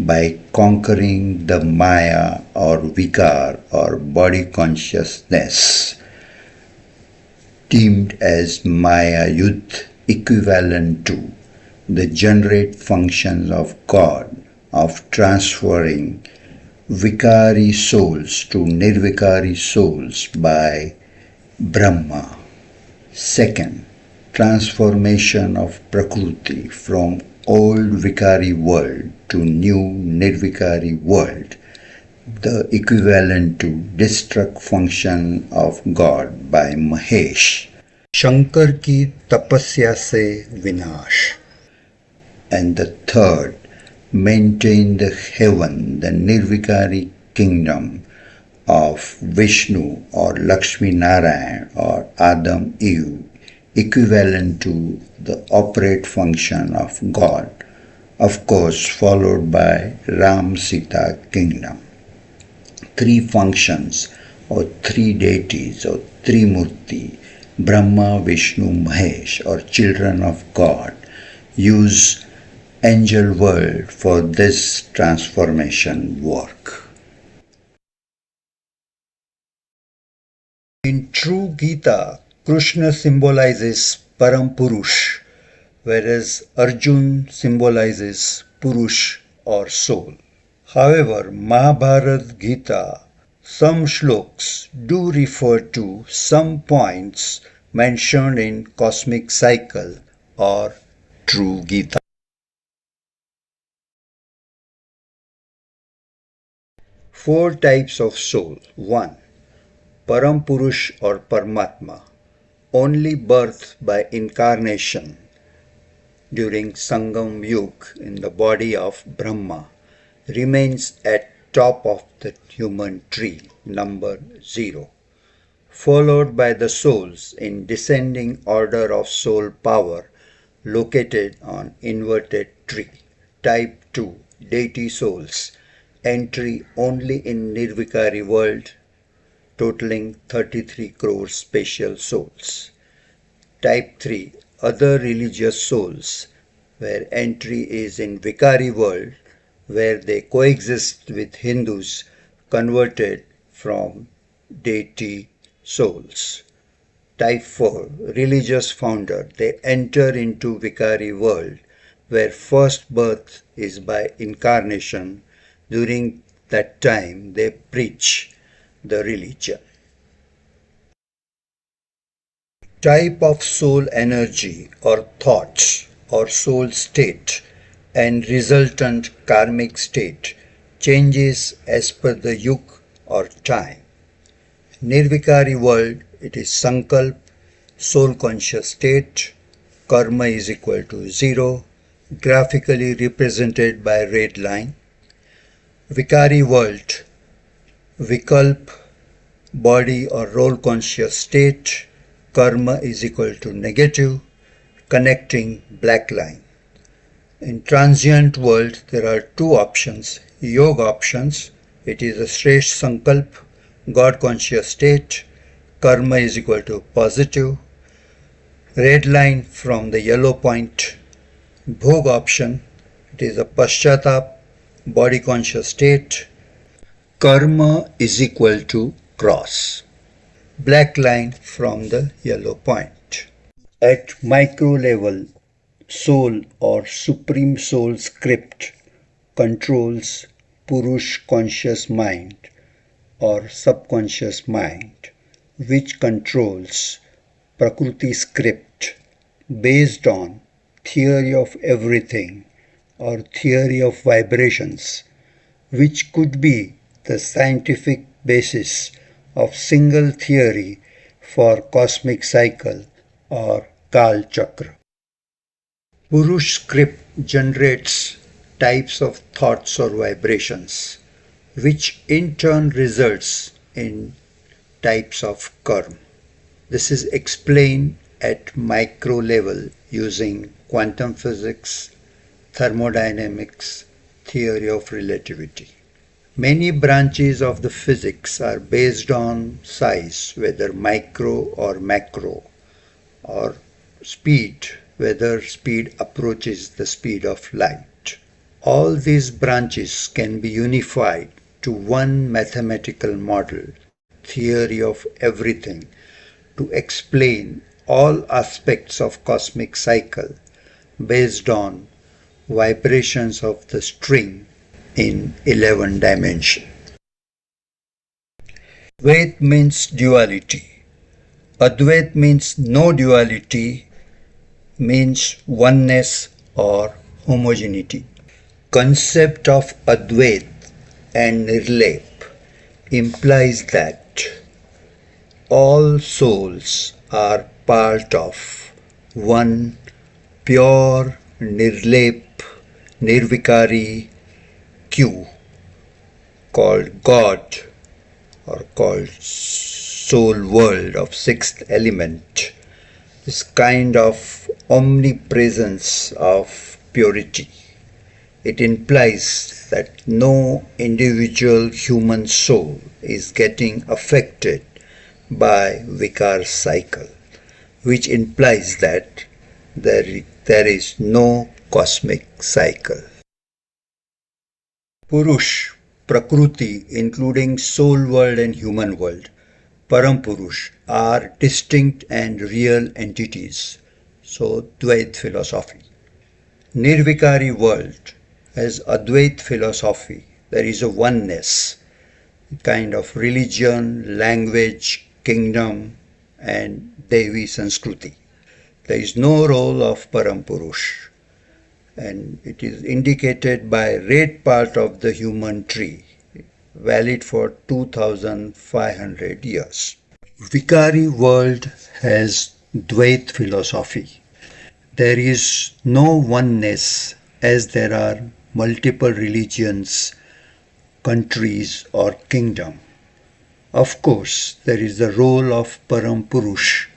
by conquering the Maya or Vikar or body consciousness, deemed as Maya Yudh, equivalent to the generate functions of God of transferring Vikari souls to Nirvikari souls by Brahma. Second, transformation of Prakruti from old Vikari world to new Nirvikari world, the equivalent to destruct function of God by Mahesh. Shankar ki tapasya se vinash. And the third, maintain the heaven, the Nirvikari kingdom of Vishnu or Lakshmi Narayan or Adam Eve, equivalent to the operate function of God, of course followed by Ram Sita kingdom. Three functions or three deities or Trimurti, Brahma, Vishnu, Mahesh, or children of God, use angel world for this transformation work. In true Gita, Krishna symbolizes Param Purush, whereas Arjun symbolizes Purush or soul. However, Mahabharata Gita, some shlokas do refer to some points mentioned in cosmic cycle or true Gita. Four types of soul. 1. Param Purush or Paramatma, only birth by incarnation during Sangam Yug in the body of Brahma, remains at top of the human tree, number 0, followed by the souls in descending order of soul power located on inverted tree, type 2, deity souls, entry only in Nirvikari world, totaling 33 crore spatial souls. Type 3, other religious souls, where entry is in Vikari world, where they coexist with Hindus converted from deity souls. Type 4, religious founder, they enter into Vikari world, where first birth is by incarnation. During that time they preach the religion. Type of soul energy or thoughts or soul state and resultant karmic state changes as per the yug or time. Nirvikari world, it is Sankalp, soul conscious state, karma is equal to 0, graphically represented by red line. Vikari world, Vikalp, body or role conscious state, karma is equal to negative, connecting black line. In transient world, there are two options, yoga options, it is a Shresh Sankalp, God conscious state, karma is equal to positive, red line from the yellow point. Bhog option, it is a Paschatap, body conscious state, karma is equal to cross. Black line from the yellow point. At micro level, soul or supreme soul script controls Purush conscious mind or subconscious mind, which controls Prakriti script based on theory of everything or theory of vibrations, which could be the scientific basis of single theory for cosmic cycle or Kal Chakra. Purush script generates types of thoughts or vibrations, which in turn results in types of karma. This is explained at micro level using quantum physics, thermodynamics, theory of relativity. Many branches of the physics are based on size, whether micro or macro, or speed, whether speed approaches the speed of light. All these branches can be unified to one mathematical model, theory of everything, to explain all aspects of cosmic cycle based on vibrations of the string in 11 dimensions. Advait means duality. Advait means no duality, means oneness or homogeneity. Concept of Advait and Nirlep implies that all souls are part of one pure Nirlep, Nirvikari Q called God or called soul world of sixth element, this kind of omnipresence of purity. It implies that no individual human soul is getting affected by Vikar cycle, which implies that there is no cosmic cycle. Purush, Prakriti, including soul world and human world, Param Purush, are distinct and real entities. So, Dvait philosophy. Nirvikari world has Advait philosophy. There is a oneness, kind of religion, language, kingdom, and Devi Sanskruti. There is no role of Param Purush, and it is indicated by red part of the human tree, valid for 2500 years. Vikari world has Dvait philosophy. There is no oneness as there are multiple religions, countries or kingdom. Of course, there is the role of Param Purush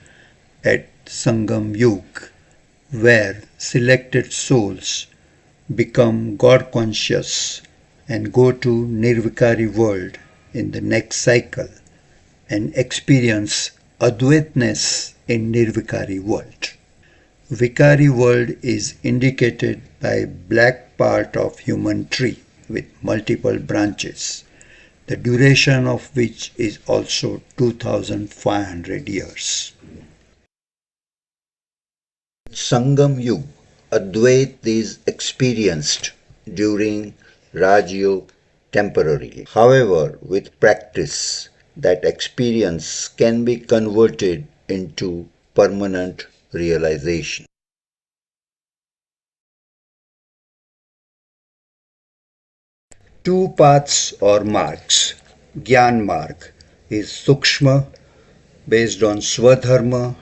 at Sangam Yug, where selected souls become God conscious and go to Nirvikari world in the next cycle and experience Advaitness in Nirvikari world. Vikari world is indicated by black part of human tree with multiple branches, the duration of which is also 2500 years. Sangam Yuga, Advait is experienced during Raj Yuga temporarily. However, with practice, that experience can be converted into permanent realization. Two paths or marks. Gyan marg is Sukshma based on Swadharma,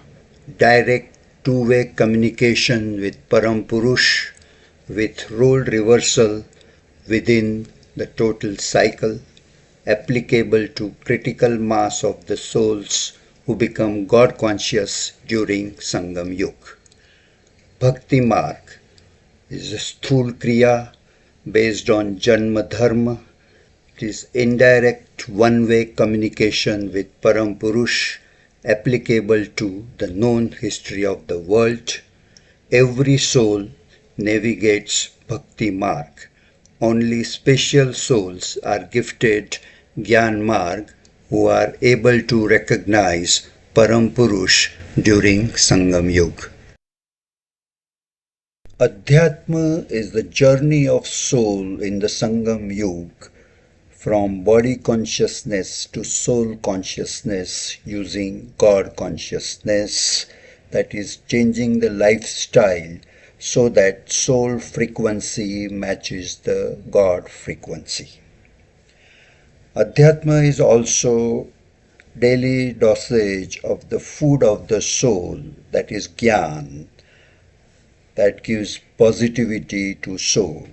direct two-way communication with Param Purush with role reversal within the total cycle, applicable to critical mass of the souls who become God conscious during Sangam Yuga. Bhakti marg is a Sthul Kriya based on Janma Dharma. It is indirect one-way communication with Param Purush applicable to the known history of the world. Every soul navigates Bhakti marg. Only special souls are gifted Gyan marg who are able to recognize Param Purush during Sangam Yuga. Adhyatma is the journey of soul in the Sangam Yuga from body consciousness to soul consciousness using God consciousness, that is changing the lifestyle so that soul frequency matches the God frequency. Adhyatma is also daily dosage of the food of the soul, that is Gyan, that gives positivity to soul.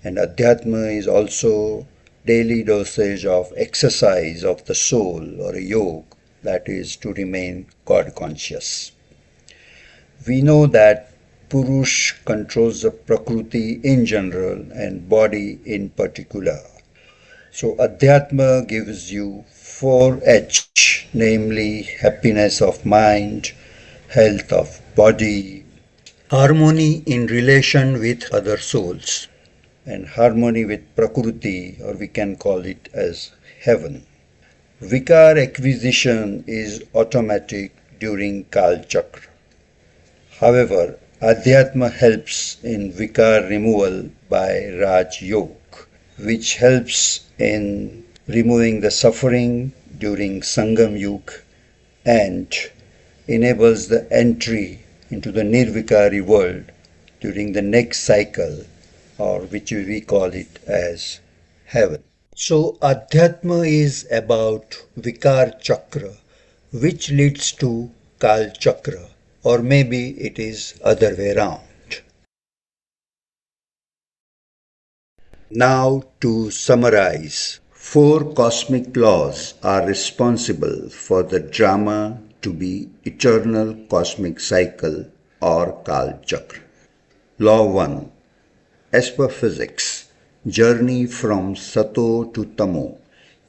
And Adhyatma is also daily dosage of exercise of the soul or a yoga, that is to remain God conscious. We know that Purush controls the Prakriti in general and body in particular. So Adhyatma gives you 4H, namely happiness of mind, health of body, harmony in relation with other souls, and harmony with Prakriti, or we can call it as heaven. Vikar acquisition is automatic during Kal Chakra. However, Adhyatma helps in Vikar removal by Raj Yoga, which helps in removing the suffering during Sangam Yuga and enables the entry into the Nirvikari world during the next cycle, or which we call it as heaven. So Adhyatma is about Vikar Chakra, which leads to Kal Chakra, or maybe it is other way round. Now to summarize, 4 cosmic laws are responsible for the drama to be eternal cosmic cycle or Kal Chakra. Law 1. As per physics, journey from Sato to Tamo,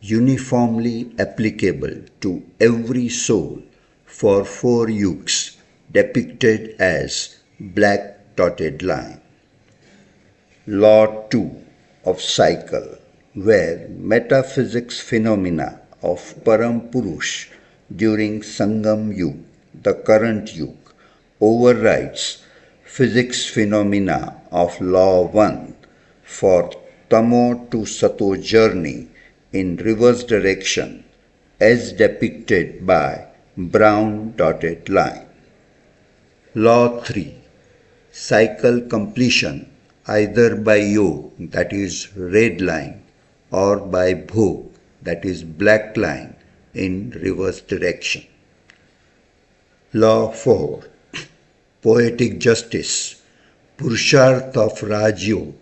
uniformly applicable to every soul for 4 yugas, depicted as black dotted line. Law 2 of cycle, where metaphysics phenomena of Param Purush during Sangam Yuga, the current Yuga, overrides physics phenomena of Law 1 for Tamo to Sato journey in reverse direction as depicted by brown dotted line. Law 3. Cycle completion either by Yoga, that is red line, or by Bhog, that is black line, in reverse direction. Law 4. Poetic justice, Purusharth of Raj Yoga,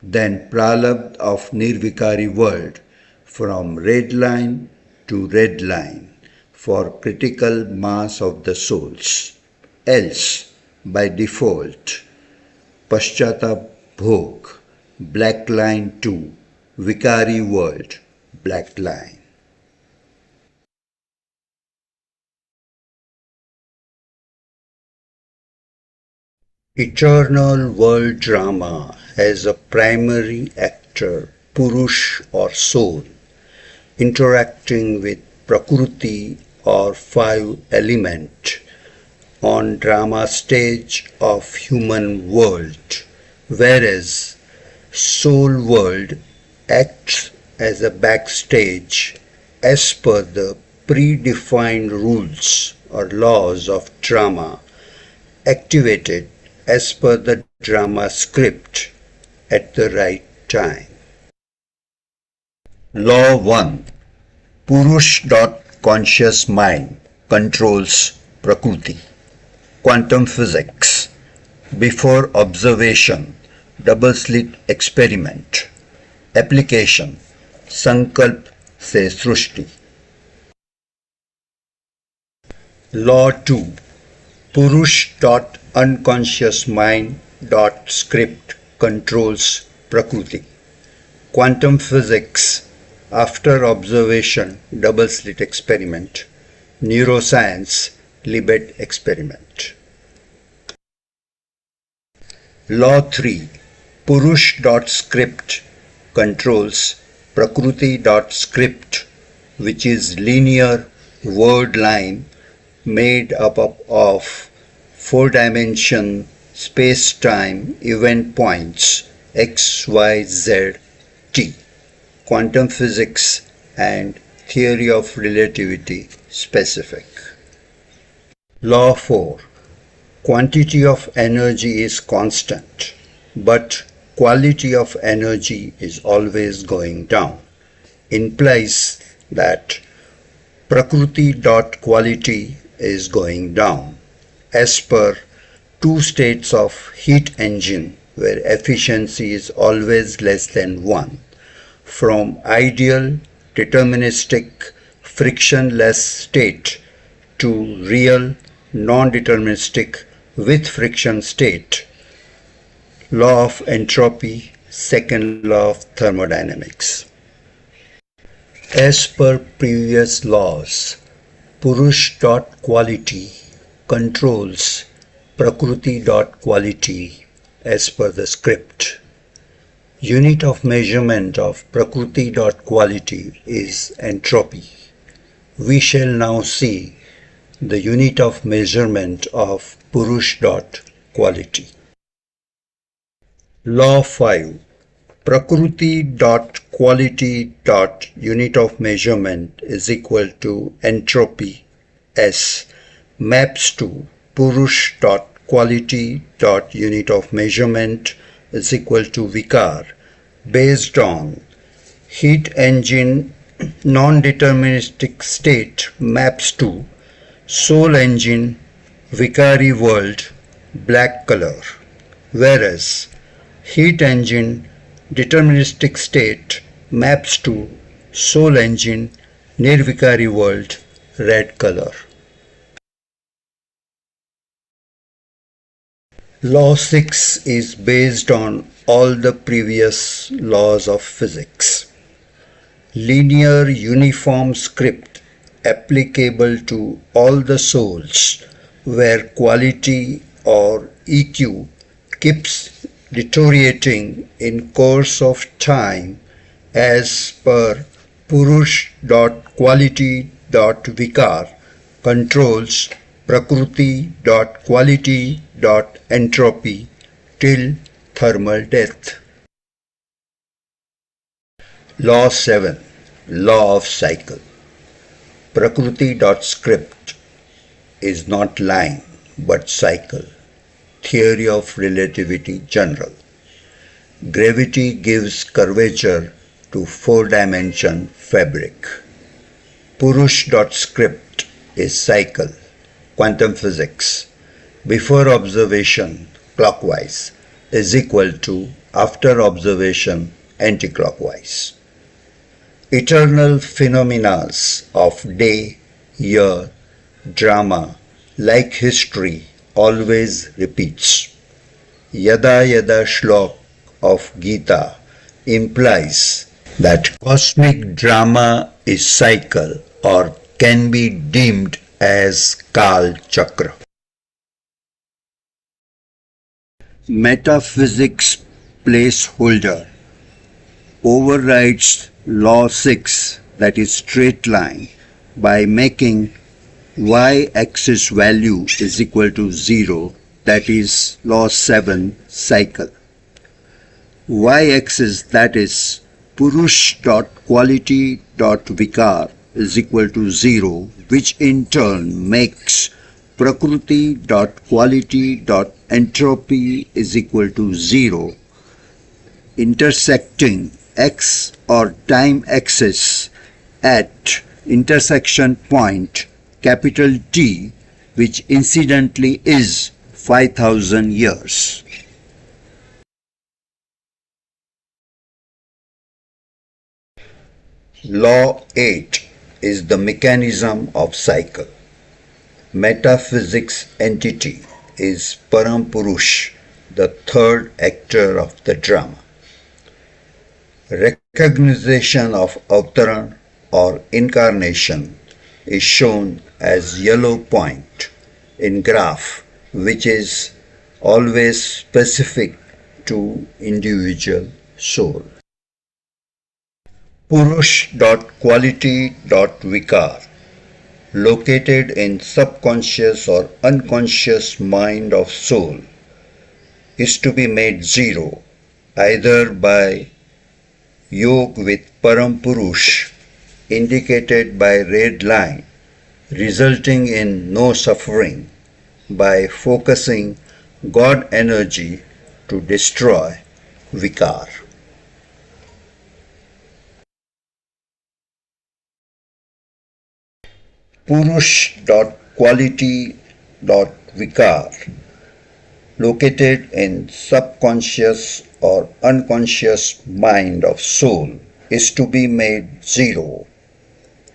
then Pralabdha of Nirvikari world from red line to red line for critical mass of the souls. Else, by default, Paschatap Bhog, black line to Vikari world, black line. Eternal world drama has a primary actor, Purush or soul, interacting with Prakruti or five element on drama stage of human world, whereas soul world acts as a backstage as per the predefined rules or laws of drama activated as per the drama script at the right time. Law 1. Purush. Conscious mind controls Prakriti. Quantum physics. Before observation, double slit experiment. Application. Sankalp se Srushti. Law 2. Purush. Unconscious mind. Script controls Prakriti. Quantum physics. After observation, double slit experiment. Neuroscience, Libet experiment. Law 3. Purush. Script controls Prakriti. Script, which is linear word line made up of four-dimension space-time event points x, y, z, t. Quantum physics and theory of relativity specific. Law 4. Quantity of energy is constant, but quality of energy is always going down. Implies that Prakriti. Quality is going down as per two states of heat engine where efficiency is always less than 1. From ideal deterministic frictionless state to real non-deterministic with friction state. Law of entropy, second law of thermodynamics. As per previous laws, Purush. Quality controls Prakriti. Quality as per the script. Unit of measurement of Prakriti. Quality is entropy. We shall now see the unit of measurement of Purush. Quality. Law 5. Prakriti. Quality. Unit of measurement is equal to entropy S maps to Purush. Quality. Unit of measurement is equal to Vikar based on heat engine non-deterministic state maps to soul engine Vikari world black color, whereas heat engine deterministic state maps to soul engine Nirvikari world red color. Law 6 is based on all the previous laws of physics. Linear uniform script applicable to all the souls where quality or EQ keeps deteriorating in course of time as per Purush. Quality. Vikar controls Prakriti. Quality. Entropy till thermal death. Law 7. Law of cycle. Prakriti. Script is not line but cycle. Theory of relativity general. Gravity gives curvature to four-dimension fabric. Purush. Script is cycle. Quantum physics. Before observation clockwise is equal to after observation anticlockwise. Eternal phenomena of day, year, drama, like history, always repeats. Yada Yada Shlok of Gita implies that cosmic drama is cycle or can be deemed as Kal Chakra. Metaphysics placeholder overrides law 6, that is straight line, by making y-axis value is equal to 0, that is law 7 cycle. Y-axis, that is purush.quality.vikar is equal to 0, which in turn makes prakriti.quality.entropy is equal to 0, intersecting x or time axis at intersection point capital T, which incidentally is 5000 years. Law 8 is the mechanism of cycle. Metaphysics entity is Parampurush, the third actor of the drama. Recognition of Avtaran or incarnation is shown as yellow point in graph, which is always specific to individual soul. Purush.quality.vikar, located in subconscious or unconscious mind of soul, is to be made zero either by yoga with Parampurush indicated by red line, resulting in no suffering, by focusing God energy to destroy vikar. Purush.quality.vikar, located in subconscious or unconscious mind of soul, is to be made zero.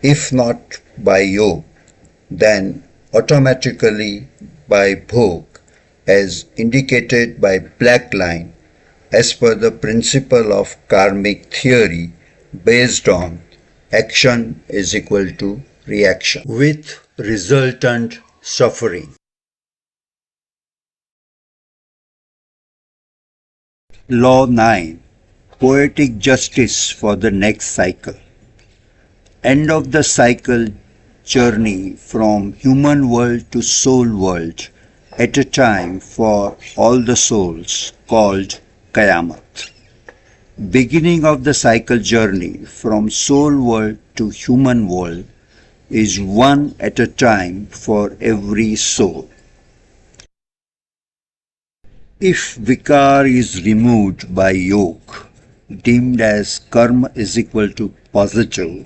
If not by yoga, then automatically by bhog, as indicated by black line, as per the principle of karmic theory based on action is equal to reaction, with resultant suffering. Law 9. Poetic justice for the next cycle. End of the cycle journey from human world to soul world at a time for all the souls, called Qayamat. Beginning of the cycle journey from soul world to human world is one at a time for every soul. If vikar is removed by yoga, deemed as karma is equal to positive,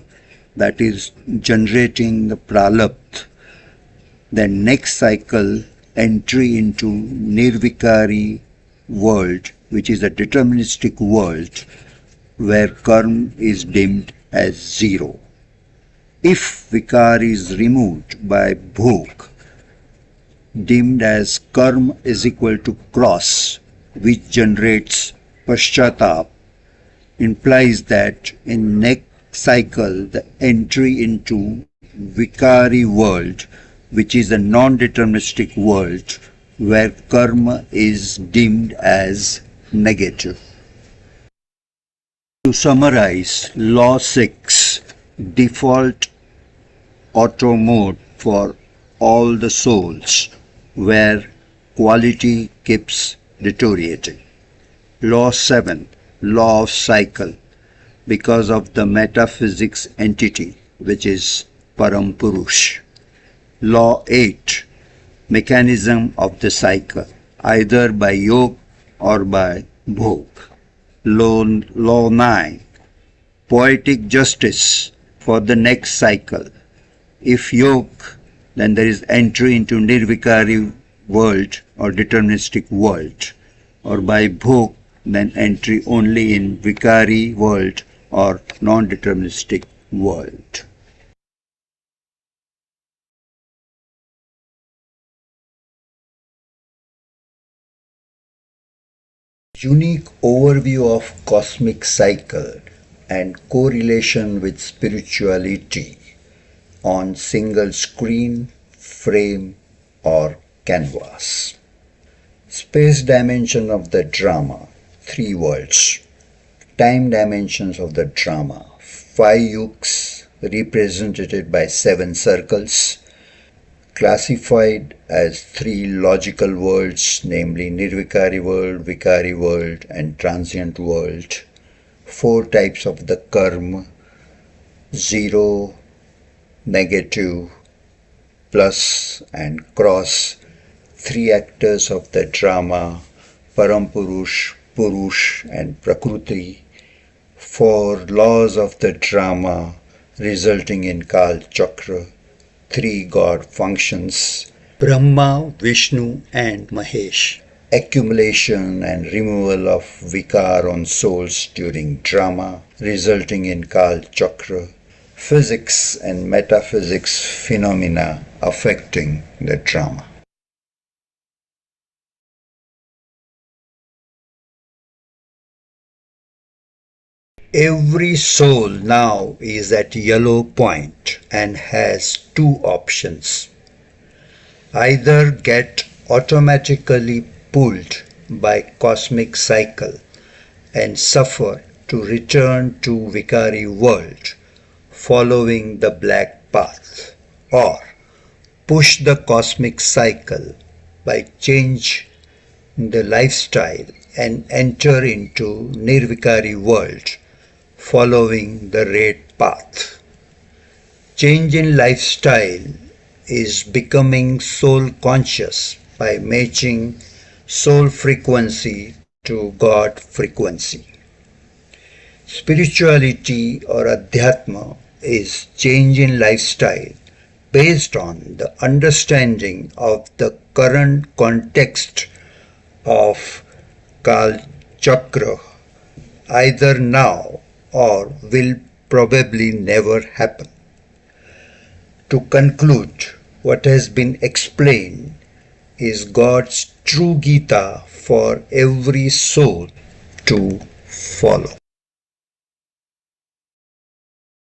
that is generating the pralabdha, then next cycle entry into nirvikari world, which is a deterministic world where karma is deemed as zero. If vikar is removed by bhog, deemed as karma is equal to cross, which generates paschatap, implies that in next cycle the entry into vikari world, which is a non-deterministic world where karma is deemed as negative. To summarize, law 6, default auto mode for all the souls where quality keeps deteriorating. Law 7, law of cycle, because of the metaphysics entity, which is Parampurush. Law 8, mechanism of the cycle, either by yoga or by bhog. Law 9, poetic justice for the next cycle. If yoga, then there is entry into nirvikari world or deterministic world, or by bhog, then entry only in vikari world or non-deterministic world. Unique overview of cosmic cycle and correlation with spirituality on single screen, frame or canvas. Space dimension of the drama, 3 worlds. Time dimensions of the drama, 5 yugs represented by 7 circles, classified as 3 logical worlds, namely Nirvikari world, Vikari world and transient world. 4 types of the karma, 0, negative, plus and cross. 3 actors of the drama, Parampurush, Purush and Prakriti. 4 laws of the drama resulting in Kal Chakra. 3 God functions, Brahma, Vishnu and Mahesh. Accumulation and removal of vikar on souls during drama resulting in Kal Chakra. Physics and metaphysics phenomena affecting the drama. Every soul now is at yellow point and has 2 options. Either get automatically pulled by cosmic cycle and suffer to return to Vikari world following the black path, or push the cosmic cycle by change the lifestyle and enter into Nirvikari world following the red path. Change in lifestyle is becoming soul conscious by matching soul frequency to God frequency. Spirituality or Adhyatma is change in lifestyle based on the understanding of the current context of Kal Chakra, either now or will probably never happen. To conclude, what has been explained is God's true Gita for every soul to follow.